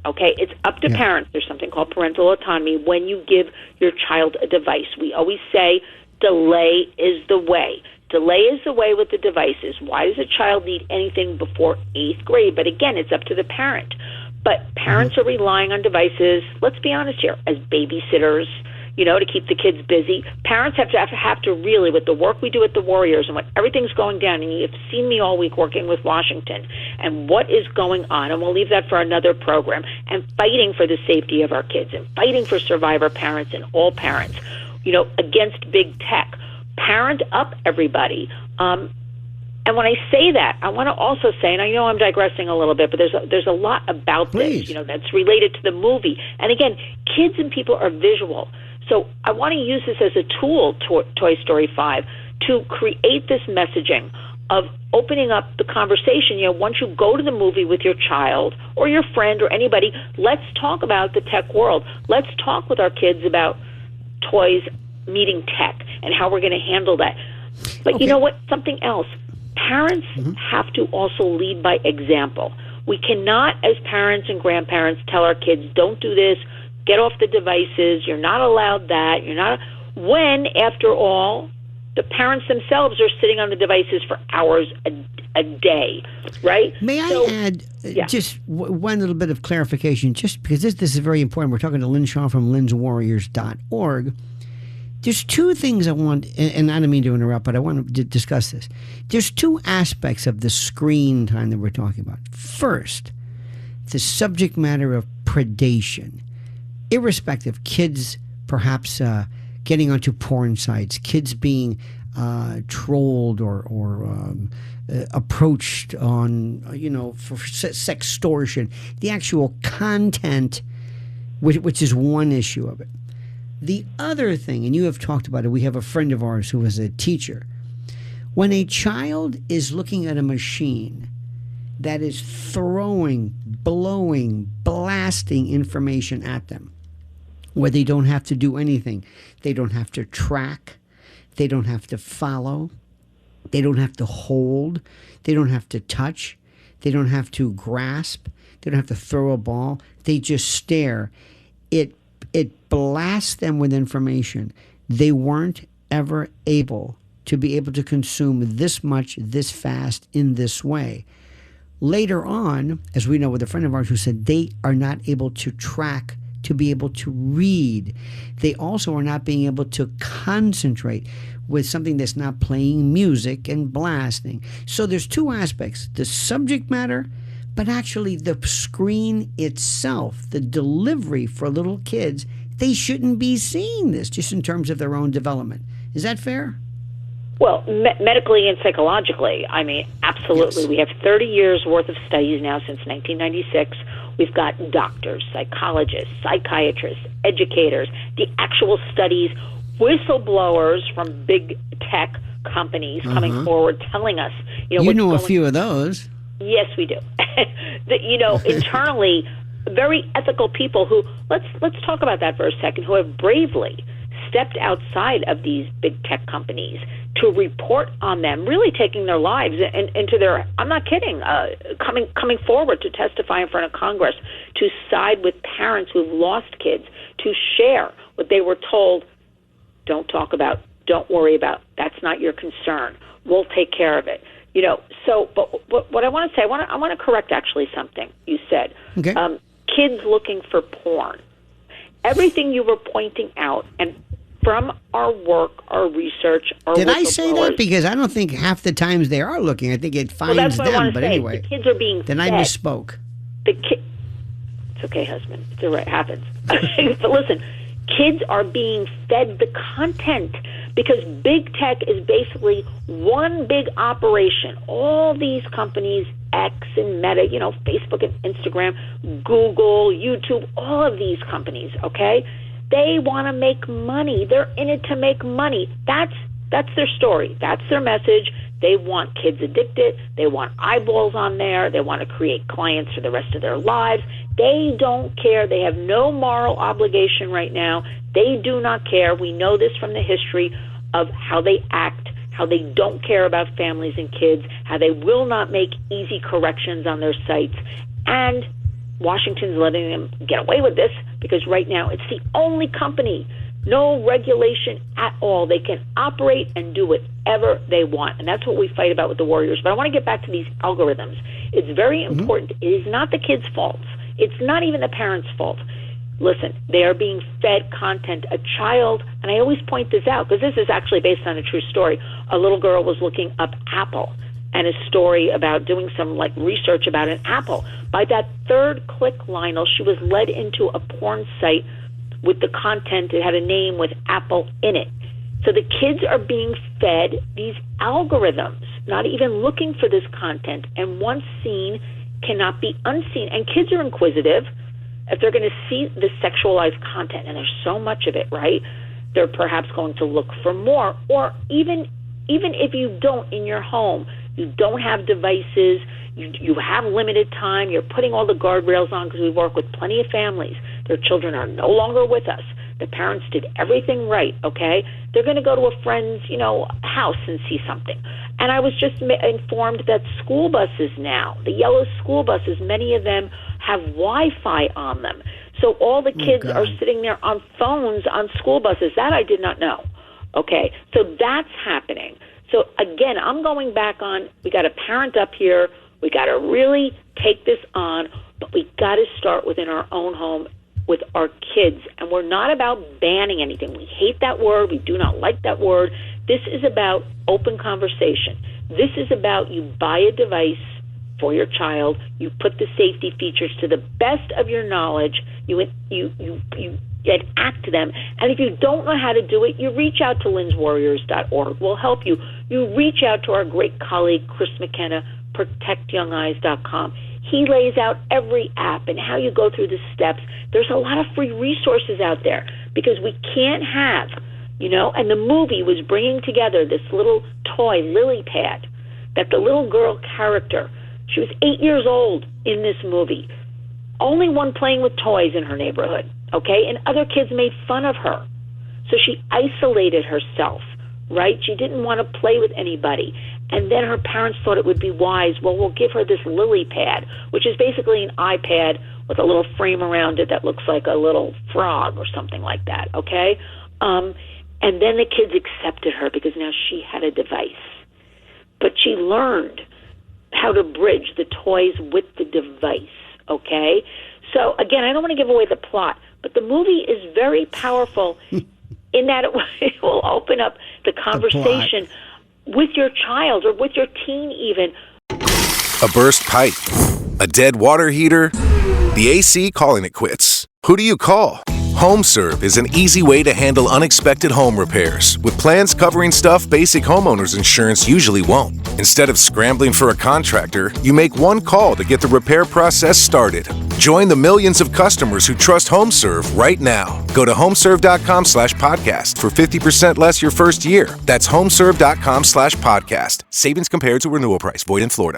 okay? It's up to parents. There's something called parental autonomy when you give your child a device. We always say delay is the way. Delay is the way with the devices. Why does a child need anything before 8th grade? But again, it's up to the parent. But parents are relying on devices, let's be honest here, as babysitters, to keep the kids busy. Parents have to really, with the work we do at the Warriors and what everything's going down, and you've seen me all week working with Washington, and what is going on, and we'll leave that for another program, and fighting for the safety of our kids, and fighting for survivor parents and all parents, against big tech. Parent up, everybody. And when I say that, I want to also say, and I know I'm digressing a little bit, but there's a lot about this, that's related to the movie. And again, kids and people are visual. So I want to use this as a tool, Toy Story 5, to create this messaging of opening up the conversation. Once you go to the movie with your child or your friend or anybody, let's talk about the tech world. Let's talk with our kids about toys meeting tech and how we're going to handle that. But you know what? Something else. Parents have to also lead by example. We cannot, as parents and grandparents, tell our kids, don't do this, get off the devices, you're not allowed that, when, after all, the parents themselves are sitting on the devices for hours a day, right? May I add just one little bit of clarification, just because this is very important. We're talking to Lynn Shaw from lynswarriors.org. There's two things I want, and I don't mean to interrupt, but I want to discuss this. There's two aspects of the screen time that we're talking about. First, the subject matter of predation. Irrespective, kids perhaps getting onto porn sites, kids being trolled or approached on, for sextortion, the actual content, which is one issue of it. The other thing, and you have talked about it, we have a friend of ours who was a teacher. When a child is looking at a machine that is throwing, blowing, blasting information at them, where they don't have to do anything, they don't have to track, they don't have to follow, they don't have to hold, they don't have to touch, they don't have to grasp, they don't have to throw a ball, they just stare. It blasts them with information. They weren't ever able to consume this much, this fast, in this way. Later on, as we know with a friend of ours who said they are not able to track, to be able to read. They also are not being able to concentrate with something that's not playing music and blasting. So there's two aspects, the subject matter, but actually the screen itself, the delivery for little kids. They shouldn't be seeing this just in terms of their own development. Is that fair? Well, medically and psychologically, absolutely. Yes. We have 30 years worth of studies now since 1996. We've got doctors, psychologists, psychiatrists, educators, the actual studies, whistleblowers from big tech companies coming forward telling us, you know a few of those. Yes, we do. Internally, very ethical people who, let's talk about that for a second, who have bravely stepped outside of these big tech companies to report on them, really taking their lives into their, I'm not kidding, coming forward to testify in front of Congress, to side with parents who've lost kids, to share what they were told, don't talk about, don't worry about, that's not your concern, we'll take care of it. But what I want to say, I want to correct actually something you said. Okay. Kids looking for porn. Everything you were pointing out, and from our work, our research, our Did I say that? Because I don't think half the times they are looking. I think it finds them. But anyway, the kids are being then fed. I misspoke. It's okay, husband. It's all right. It happens. But listen, kids are being fed the content because big tech is basically one big operation. All these companies, X and Meta, Facebook and Instagram, Google, YouTube, all of these companies, okay? They want to make money. They're in it to make money. That's their story. That's their message. They want kids addicted. They want eyeballs on there. They want to create clients for the rest of their lives. They don't care. They have no moral obligation right now. They do not care. We know this from the history of how they act, how they don't care about families and kids, how they will not make easy corrections on their sites. And Washington's letting them get away with this because right now it's the only company, no regulation at all. They can operate and do whatever they want. And that's what we fight about with the Warriors. But I want to get back to these algorithms. It's very important. It is not the kids' fault. It's not even the parents' fault. Listen, they are being fed content. A child, and I always point this out because this is actually based on a true story. A little girl was looking up Apple and a story about doing some research about an apple. By that third click, Lionel, she was led into a porn site with the content. It had a name with Apple in it. So the kids are being fed these algorithms, not even looking for this content. And once seen, cannot be unseen. And kids are inquisitive. If they're going to see the sexualized content, and there's so much of it, right, they're perhaps going to look for more. Or even if you don't in your home, you don't have devices, you have limited time, you're putting all the guardrails on because we work with plenty of families. Their children are no longer with us. The parents did everything right, okay? They're going to go to a friend's, house and see something. And I was just informed that school buses now, the yellow school buses, many of them have Wi-Fi on them. So all the kids are sitting there on phones on school buses. That I did not know, okay? So that's happening. So again, I'm going back on, we got a parent up here. We got to really take this on, but we got to start within our own home with our kids. And we're not about banning anything. We hate that word. We do not like that word. This is about open conversation. This is about you buy a device for your child. You put the safety features to the best of your knowledge. You enact them. And if you don't know how to do it, you reach out to lynswarriors.org. We'll help you. You reach out to our great colleague, Chris McKenna, protectyoungeyes.com. He lays out every app and how you go through the steps. There's a lot of free resources out there because we can't have, and the movie was bringing together this little toy lily pad that the little girl character, she was 8 years old in this movie, only one playing with toys in her neighborhood, okay? And other kids made fun of her. So she isolated herself, right? She didn't want to play with anybody. And then her parents thought it would be wise, we'll give her this lily pad, which is basically an iPad with a little frame around it that looks like a little frog or something like that, okay? And then the kids accepted her because now she had a device. But she learned how to bridge the toys with the device, okay? So, again, I don't want to give away the plot, but the movie is very powerful in that it will open up the conversation with your child or with your teen even. A burst pipe, a dead water heater, the AC calling it quits. Who do you call? HomeServe is an easy way to handle unexpected home repairs with plans covering stuff basic homeowners insurance usually won't. Instead of scrambling for a contractor, you make one call to get the repair process started. Join the millions of customers who trust HomeServe right now. Go to homeserve.com/podcast for 50% less your first year. That's homeserve.com/podcast. Savings compared to renewal price. Void in Florida.